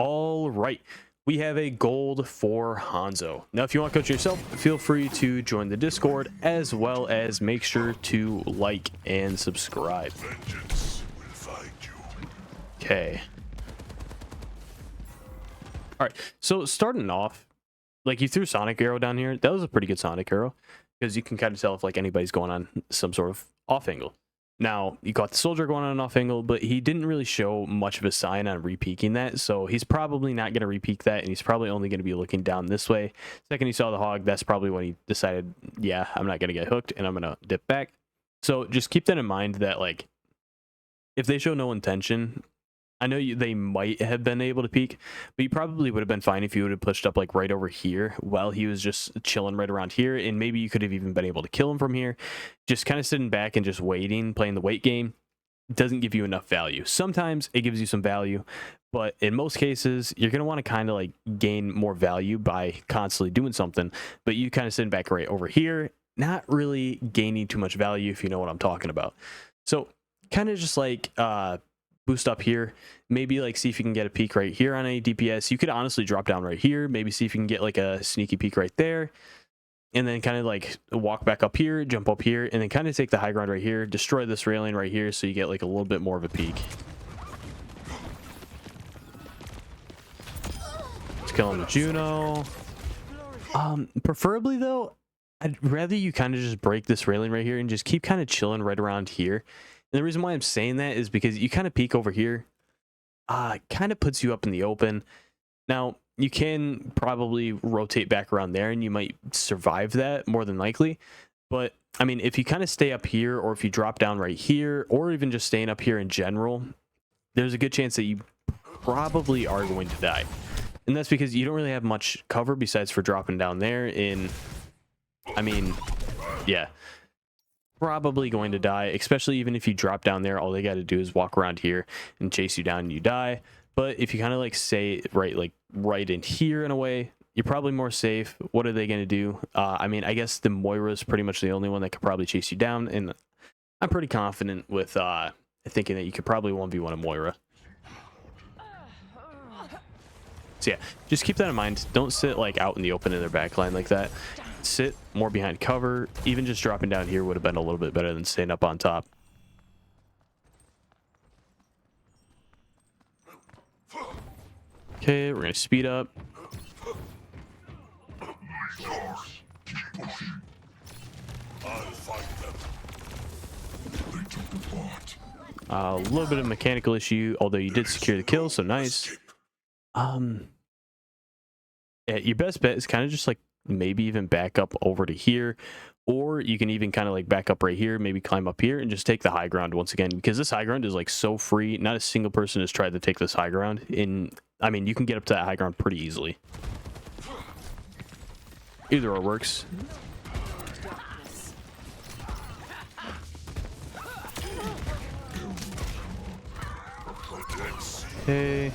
All right, we have a gold for Hanzo. Now, if you want to coach yourself, feel free to join the Discord, as well as make sure to like and subscribe. Vengeance will find you. Okay. All right, so starting off, like you threw Sonic Arrow down here. That was a pretty good Sonic Arrow because you can kind of tell if like anybody's going on some sort of off angle. Now, you got the soldier going on an off angle, but he didn't really show much of a sign on repeaking that, so he's probably not going to repeak that, and he's probably only going to be looking down this way. Second he saw the hog, that's probably when he decided, yeah, I'm not going to get hooked, and I'm going to dip back. So just keep that in mind that, like, if they show no intention, I know they might have been able to peek, but you probably would have been fine if you would have pushed up like right over here while he was just chilling right around here, and maybe you could have even been able to kill him from here. Just kind of sitting back and just waiting, playing the wait game, doesn't give you enough value. Sometimes it gives you some value, but in most cases, you're going to want to kind of like gain more value by constantly doing something, but you kind of sitting back right over here, not really gaining too much value, if you know what I'm talking about. So kind of just like boost up here, maybe like see if you can get a peek right here on a DPS. You could honestly drop down right here, maybe see if you can get like a sneaky peek right there, and then kind of like walk back up here, jump up here, and then kind of take the high ground right here, destroy this railing right here so you get like a little bit more of a peek. Let's kill him with Juno. Preferably though, I'd rather you kind of just break this railing right here and just keep kind of chilling right around here. And the reason why I'm saying that is because you kind of peek over here, kind of puts you up in the open. Now, you can probably rotate back around there and you might survive that more than likely. But, I mean, if you kind of stay up here, or if you drop down right here, or even just staying up here in general, there's a good chance that you probably are going to die. And that's because you don't really have much cover besides for dropping down there in, I mean, yeah. Probably going to die, especially even if you drop down there. All they got to do is walk around here and chase you down and you die. But if you kind of like stay right in here in a way, you're probably more safe. What are they going to do? I mean, I guess the Moira is pretty much the only one that could probably chase you down, and I'm pretty confident with thinking that you could probably 1v1 a Moira. So yeah, just keep that in mind. Don't sit like out in the open in their backline like that. Sit more behind cover. Even just dropping down here would have been a little bit better than staying up on top. Okay, we're gonna speed up. A little bit of mechanical issue, although you did secure the kill, so nice. Yeah, your best bet is kind of just like maybe even back up over to here, or you can even kind of like back up right here, maybe climb up here and just take the high ground once again, because this high ground is like so free. Not a single person has tried to take this high ground. I mean, you can get up to that high ground pretty easily. Either or works. Okay.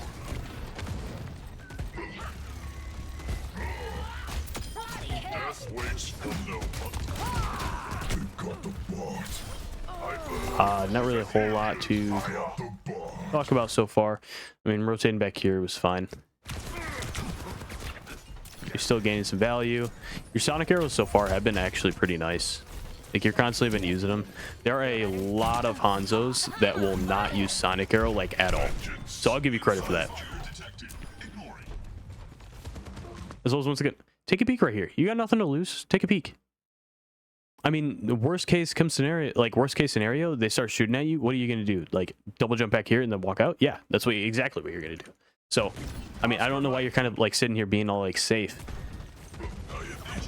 Not really a whole lot to talk about so far. I mean, rotating back here was fine. You're still gaining some value. Your Sonic arrows so far have been actually pretty nice. Like, you're constantly been using them. There are a lot of Hanzos that will not use Sonic arrow like at all. So I'll give you credit for that. As well as, once again, take a peek right here. You got nothing to lose. Take a peek. I mean, the worst case scenario, they start shooting at you. What are you going to do? Like, double jump back here and then walk out? Yeah, that's exactly what you're going to do. So, I mean, I don't know why you're kind of like sitting here being all like safe.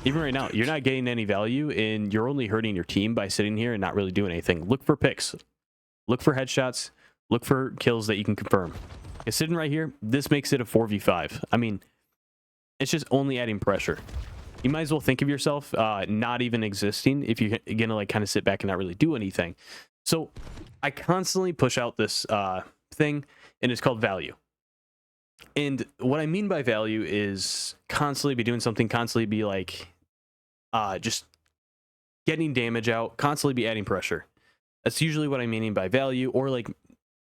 Even right now, you're not getting any value, and you're only hurting your team by sitting here and not really doing anything. Look for picks. Look for headshots. Look for kills that you can confirm. And sitting right here, this makes it a 4v5. I mean, it's just only adding pressure. You might as well think of yourself not even existing if you're gonna like kind of sit back and not really do anything. So I constantly push out this thing, and it's called value. And what I mean by value is constantly be doing something, constantly be like just getting damage out, constantly be adding pressure. That's usually what I'm meaning by value, or like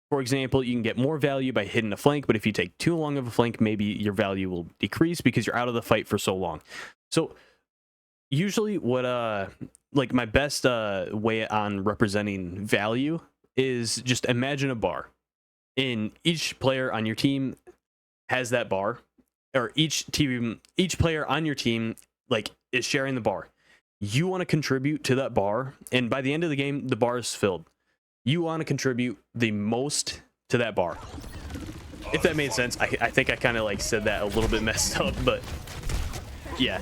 For example, you can get more value by hitting a flank, but if you take too long of a flank, maybe your value will decrease because you're out of the fight for so long. So usually what like my best way on representing value is just imagine a bar, and each player on your team has that bar, or each player on your team like is sharing the bar. You want to contribute to that bar, and by the end of the game the bar is filled. You want to contribute the most to that bar. If that made sense. I think I kind of like said that a little bit messed up, but yeah.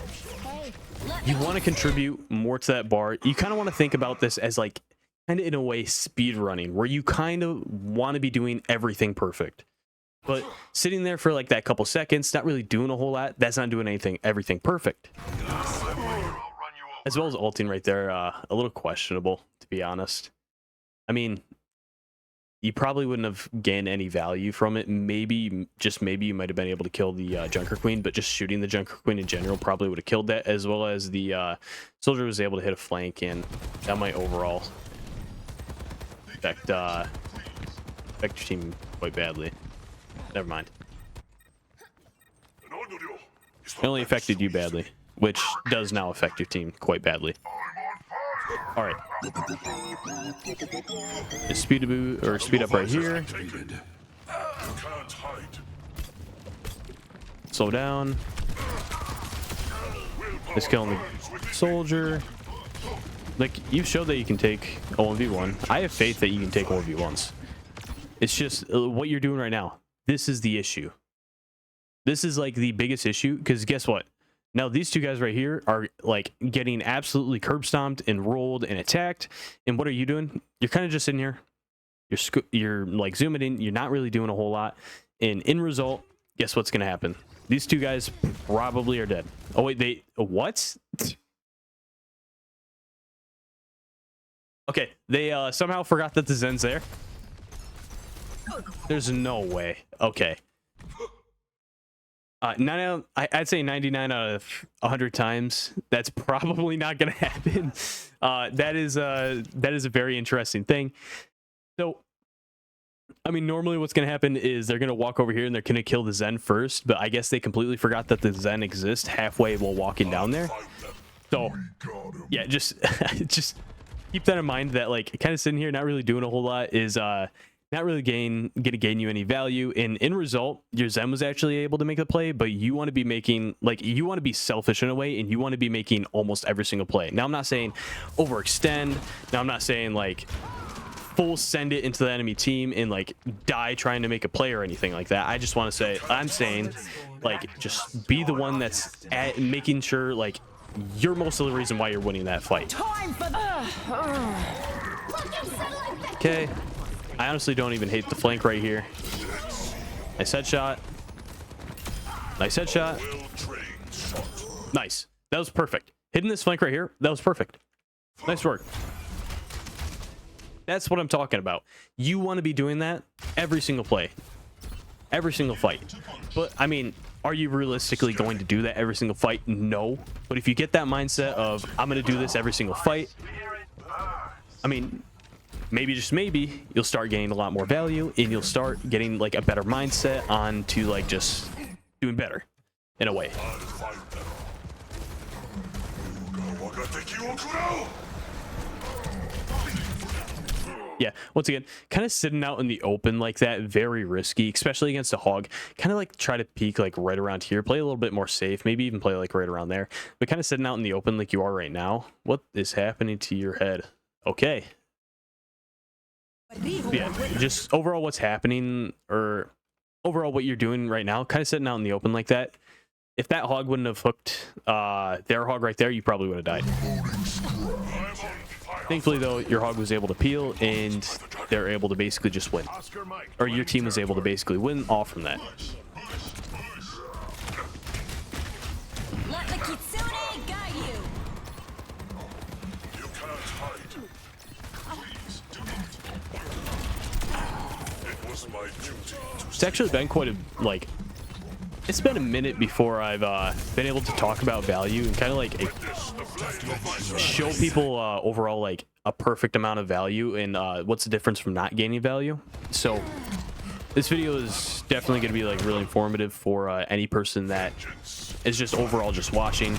You want to contribute more to that bar. You kind of want to think about this as like kind of in a way speed running, where you kind of want to be doing everything perfect. But sitting there for like that couple seconds, not really doing a whole lot, that's not doing everything perfect. As well as ulting right there, a little questionable, to be honest. I mean, you probably wouldn't have gained any value from it. Maybe, just maybe, you might have been able to kill the Junker Queen, but just shooting the Junker Queen in general probably would have killed that, as well as the soldier was able to hit a flank, and that might overall affect your team quite badly. Never mind. It only affected you badly, which does now affect your team quite badly. All right. Speed up right here. Slow down. Just killing the soldier. Like, you've showed that you can take a 1v1. I have faith that you can take 1v1s. It's just what you're doing right now. This is the issue. This is like the biggest issue, because guess what? Now these two guys right here are like getting absolutely curb stomped and rolled and attacked. And what are you doing? You're kind of just sitting here. You're like zooming in. You're not really doing a whole lot. And in result, guess what's going to happen? These two guys probably are dead. Oh wait, what? Okay, they somehow forgot that the Zen's there. There's no way. Okay. I'd say 99 out of 100 times that's probably not going to happen. That is a very interesting thing. So, I mean, normally what's going to happen is they're going to walk over here and they're going to kill the Zen first, but I guess they completely forgot that the Zen exists halfway while walking down there. So, yeah, just keep that in mind, that like kind of sitting here not really doing a whole lot is not really gonna gain you any value. And in result, your Zen was actually able to make the play, but you want to be making, like, you want to be selfish in a way, and you want to be making almost every single play. Now I'm not saying overextend. Now I'm not saying like full send it into the enemy team and like die trying to make a play or anything like that. I just want to say, I'm saying like just be the one that's at making sure like you're most of the reason why you're winning that fight. Okay. I honestly don't even hate the flank right here. Nice headshot. Nice headshot. Nice. That was perfect. Hitting this flank right here, that was perfect. Nice work. That's what I'm talking about. You want to be doing that every single play. Every single fight. But, I mean, are you realistically going to do that every single fight? No. But if you get that mindset of, I'm going to do this every single fight, I mean, maybe, just maybe, you'll start gaining a lot more value, and you'll start getting like a better mindset on to like just doing better in a way. Yeah, once again, kind of sitting out in the open like that, very risky, especially against a hog. Kind of like try to peek like right around here, play a little bit more safe, maybe even play like right around there, but kind of sitting out in the open like you are right now. What is happening to your head? Okay. Yeah, just overall what's happening, or overall what you're doing right now, kind of sitting out in the open like that. If that hog wouldn't have hooked their hog right there, you probably would have died. Thankfully, though, your hog was able to peel, and they're able to basically just win. Or your team was able to basically win off from that. Let the Kitsune guide you. You can't hide. Please do not. It was my duty to It's actually been quite a, like, it's been a minute before I've been able to talk about value and kind of like show people overall like a perfect amount of value and what's the difference from not gaining value. So this video is definitely going to be like really informative for any person that is just overall just watching.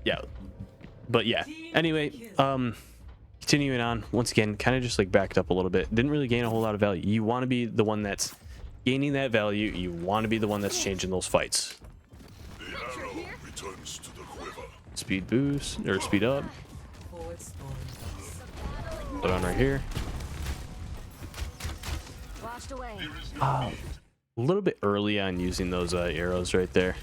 Yeah, but yeah, anyway, continuing on, once again, kind of just like backed up a little bit, didn't really gain a whole lot of value. You want to be the one that's gaining that value. You want to be the one that's changing those fights. The arrow returns to the quiver. Speed boost or speed up. Put on right here. Washed away. A little bit early on using those arrows right there.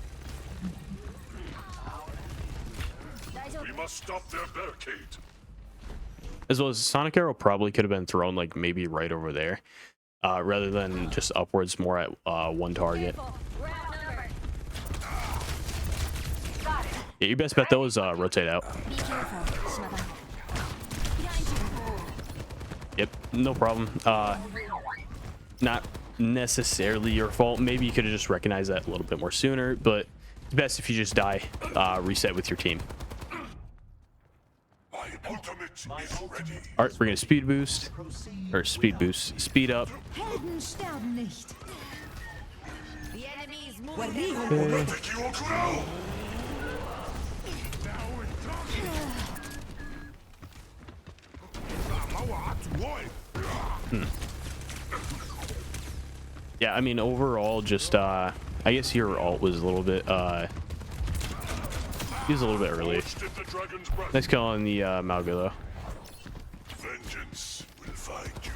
We must stop their barricade. As well as Sonic Arrow probably could have been thrown like maybe right over there, rather than just upwards more at one target. We're outnumbered. Yeah, your best bet though is rotate out. Be careful, Shimaba. Behind you. Yep, no problem. Not necessarily your fault. Maybe you could have just recognized that a little bit more sooner, but it's best if you just die, reset with your team. My ultimate is ready. All right, we're gonna speed boost, or speed boost, speed up. Helden sterben nicht. The enemy's moving. Take you crown. Yeah, I mean overall, just I guess your ult was a little bit he was a little bit early. Did the dragon's breath. Nice kill on the Malga though. Vengeance will find you.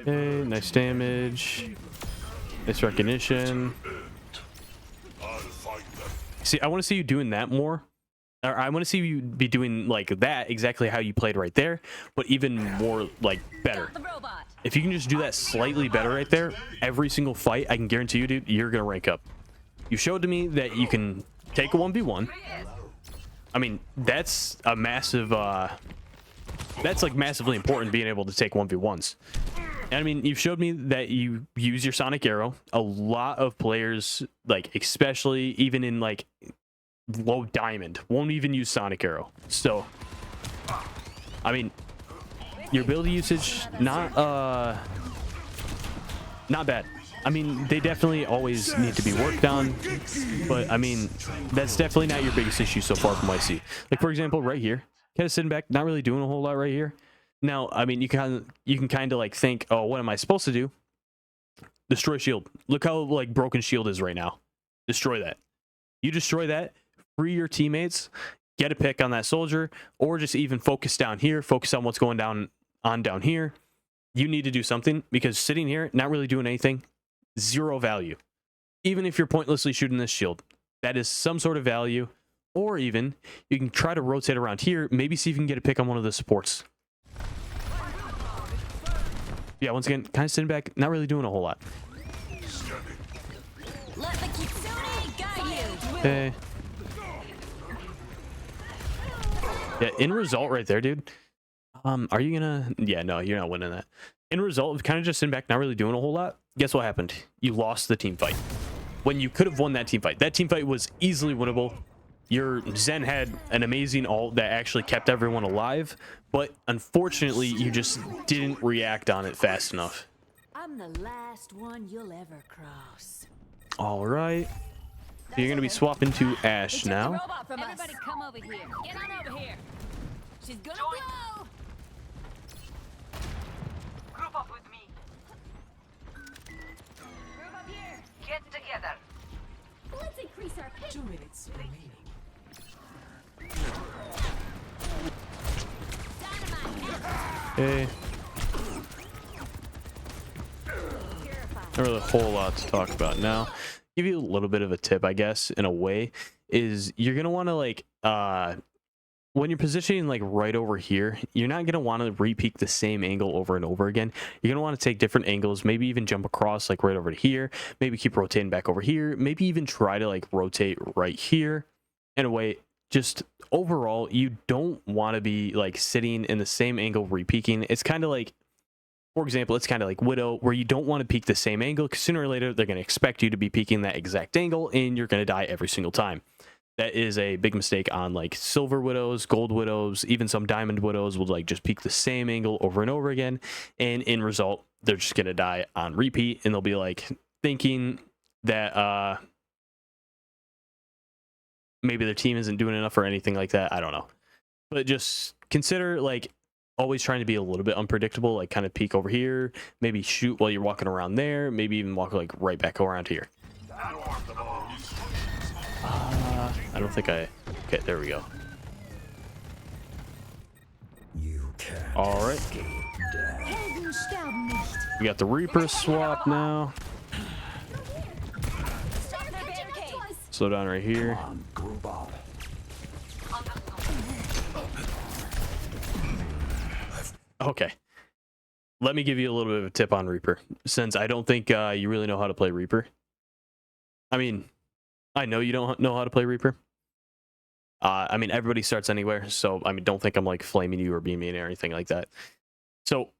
Okay, nice damage. Nice recognition. I'll find them. See, I want to see you doing that more. Or I want to see you be doing like that exactly how you played right there, but even more like better. The robot. If you can just do that slightly better right there, every single fight, I can guarantee you, dude, you're gonna rank up. You showed to me that you can take a 1v1. I mean, that's a massive that's like massively important, being able to take 1v1s. And I mean, you've showed me that you use your Sonic Arrow. A lot of players, like especially even in like low diamond, won't even use Sonic Arrow. So I mean, your ability usage not bad. I mean, they definitely always need to be worked on, but I mean, that's definitely not your biggest issue so far from what I see. Like for example, right here, kind of sitting back, not really doing a whole lot right here. Now, I mean, you can kind of like think, oh, what am I supposed to do? Destroy shield. Look how like broken shield is right now. Destroy that. You destroy that, free your teammates, get a pick on that soldier, or just even focus down here, focus on what's going down here. You need to do something, because sitting here, not really doing anything, zero value. Even if you're pointlessly shooting this shield, that is some sort of value. Or even you can try to rotate around here, maybe see if you can get a pick on one of the supports. Yeah, once again, kind of sitting back, not really doing a whole lot. Let the Kitsune guide you. Okay. Yeah, in result right there, dude. Are you gonna? Yeah, no, you're not winning that. In result, kind of just sitting back, not really doing a whole lot. Guess what happened? You lost the team fight. When you could have won that team fight. That team fight was easily winnable. Your Zen had an amazing ult that actually kept everyone alive, but unfortunately, you just didn't react on it fast enough. I'm the last one you'll ever cross. All right. So you're gonna be swapping to Ashe The now. robot from Everybody come over here. Get on over here. She's gonna blow. Group up with me. Group up here. Get together. Let's increase our pace. 2 minutes remaining. Hey. Not really a whole lot to talk about now. Give you a little bit of a tip, I guess, in a way, is you're gonna want to like when you're positioning like right over here, you're not gonna want to repeat the same angle over and over again. You're gonna want to take different angles, maybe even jump across like right over to here, maybe keep rotating back over here, maybe even try to like rotate right here. In a way, just overall, you don't want to be like sitting in the same angle repeaking. It's kind of like For example, it's kind of like Widow, where you don't want to peek the same angle, because sooner or later they're going to expect you to be peeking that exact angle, and you're going to die every single time. That is a big mistake on like silver Widows, gold Widows, even some diamond Widows will like just peek the same angle over and over again, and in result, they're just going to die on repeat, and they'll be like thinking that maybe their team isn't doing enough or anything like that. I don't know. But just consider like always trying to be a little bit unpredictable, like kind of peek over here, maybe shoot while you're walking around there, maybe even walk like right back around here. I don't think I... Okay, there we go. Alright. We got the Reaper swap now. Slow down right here. Okay. Let me give you a little bit of a tip on Reaper, since I don't think you really know how to play Reaper. I mean, I know you don't know how to play Reaper. I mean, everybody starts anywhere, so I mean, don't think I'm like flaming you or beaming or anything like that. So,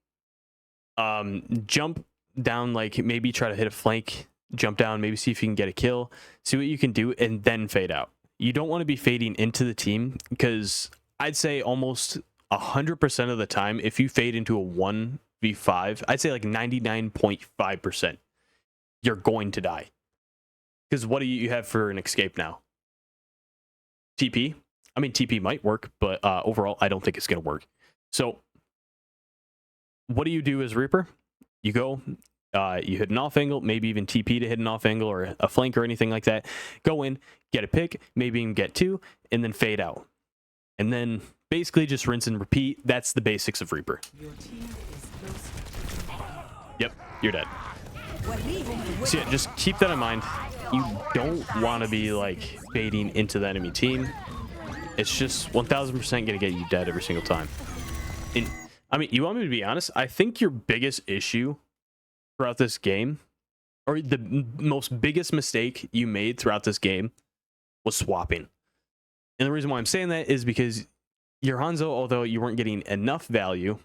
jump down, like maybe try to hit a flank, jump down, maybe see if you can get a kill, see what you can do, and then fade out. You don't want to be fading into the team, because I'd say almost 100% of the time, if you fade into a 1v5, I'd say like 99.5%, you're going to die. Because what do you have for an escape now? TP? I mean, TP might work, but overall, I don't think it's going to work. So, what do you do as Reaper? You go, you hit an off angle, maybe even TP to hit an off angle or a flank or anything like that. Go in, get a pick, maybe even get two, and then fade out. And then basically just rinse and repeat. That's the basics of Reaper. Yep, you're dead. So yeah, just keep that in mind. You don't want to be like fading into the enemy team. It's just 1000% going to get you dead every single time. And I mean, you want me to be honest? I think your biggest issue throughout this game, or the most biggest mistake you made throughout this game, was swapping. And the reason why I'm saying that is because your Hanzo, although you weren't getting enough value,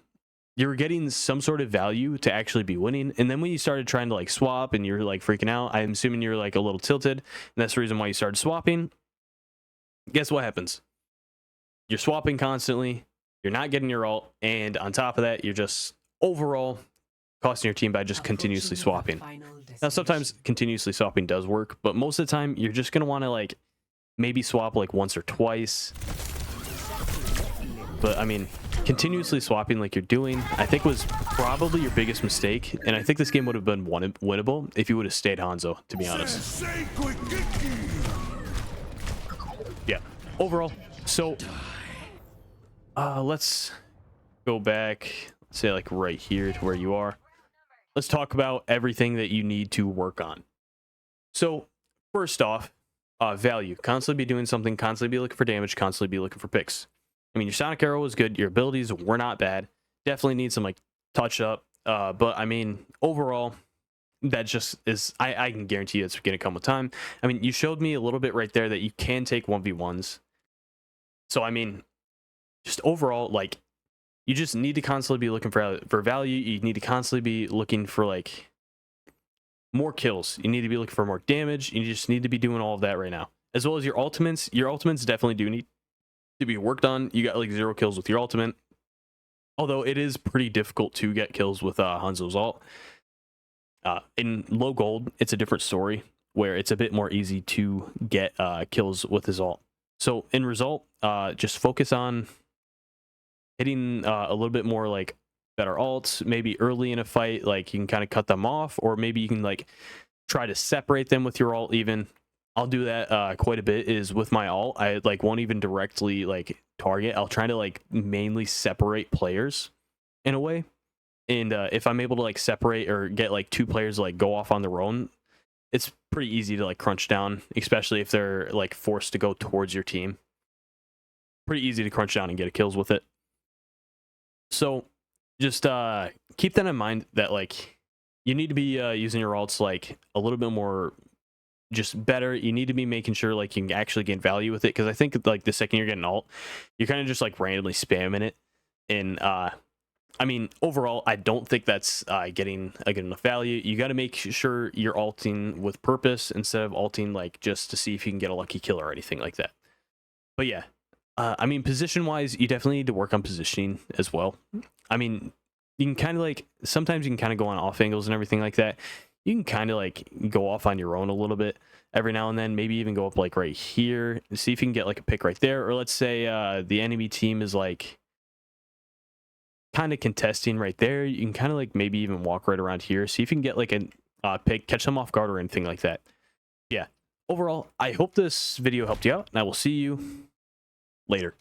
you were getting some sort of value to actually be winning. And then when you started trying to like swap and you're like freaking out, I'm assuming you're like a little tilted, and that's the reason why you started swapping. Guess what happens? You're swapping constantly, you're not getting your ult, and on top of that, you're just overall costing your team by just continuously swapping. Now, sometimes continuously swapping does work, but most of the time, you're just going to want to like maybe swap like once or twice. But I mean, continuously swapping like you're doing, I think was probably your biggest mistake. And I think this game would have been winnable if you would have stayed Hanzo, to be honest. Yeah, overall. So, let's go back, say like right here to where you are. Let's talk about everything that you need to work on. So, first off, value. Constantly be doing something, constantly be looking for damage, constantly be looking for picks. I mean, your Sonic Arrow was good. Your abilities were not bad. Definitely need some like touch up. But I mean, overall, that just is, I can guarantee you it's going to come with time. I mean, you showed me a little bit right there that you can take 1v1s. So, I mean, just overall, like, you just need to constantly be looking for value. You need to constantly be looking for like more kills. You need to be looking for more damage. You just need to be doing all of that right now. As well as your ultimates. Your ultimates definitely do need to be worked on. You got like 0 kills with your ultimate, although it is pretty difficult to get kills with Hanzo's ult. In low gold, it's a different story where it's a bit more easy to get kills with his ult. So in result, just focus on hitting a little bit more like better ults. Maybe early in a fight, like you can kind of cut them off, or maybe you can like try to separate them with your ult even. I'll do that quite a bit, is with my ult. I like won't even directly like target. I'll try to like mainly separate players in a way. And if I'm able to like separate or get like 2 players like go off on their own, it's pretty easy to like crunch down, especially if they're like forced to go towards your team. Pretty easy to crunch down and get kills with it. So just keep that in mind, that like you need to be using your ults like a little bit more just better. You need to be making sure like you can actually gain value with it, because I think like the second you're getting ult, you're kind of just like randomly spamming it, and I mean, overall, I don't think that's getting a good enough value. You got to make sure you're alting with purpose instead of alting like just to see if you can get a lucky kill or anything like that. But yeah, I mean, position-wise, you definitely need to work on positioning as well. I mean, you can kind of like, sometimes you can kind of go on off angles and everything like that. You can kind of like go off on your own a little bit every now and then, maybe even go up like right here, see if you can get like a pick right there. Or let's say the enemy team is like kind of contesting right there. You can kind of like maybe even walk right around here, see if you can get like a pick, catch them off guard or anything like that. Yeah, overall, I hope this video helped you out, and I will see you later.